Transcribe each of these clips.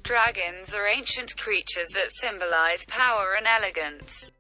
Dragons are ancient creatures that symbolize power and elegance.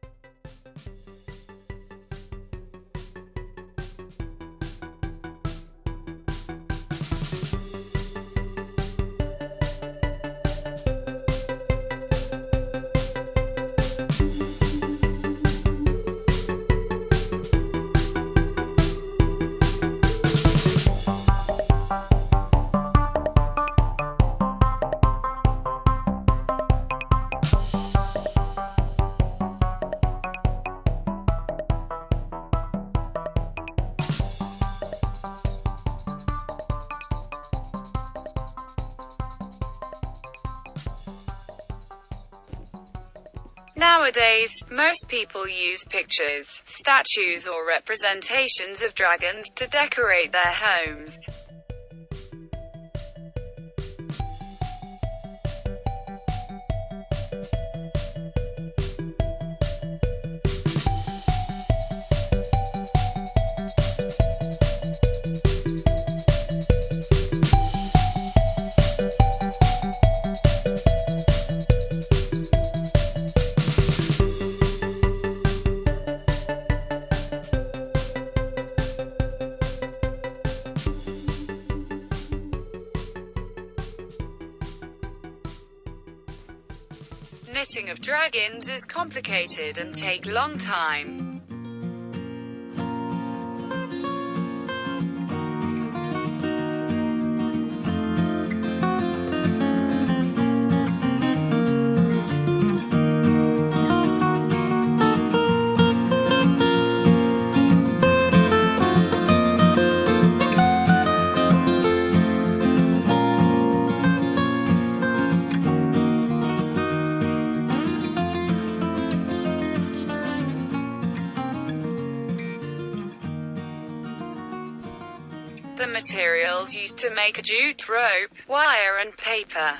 Nowadays, most people use pictures, statues or representations of dragons to decorate their homes. Knitting of dragons is complicated and take long time. The materials used to make a jute, rope, wire and paper.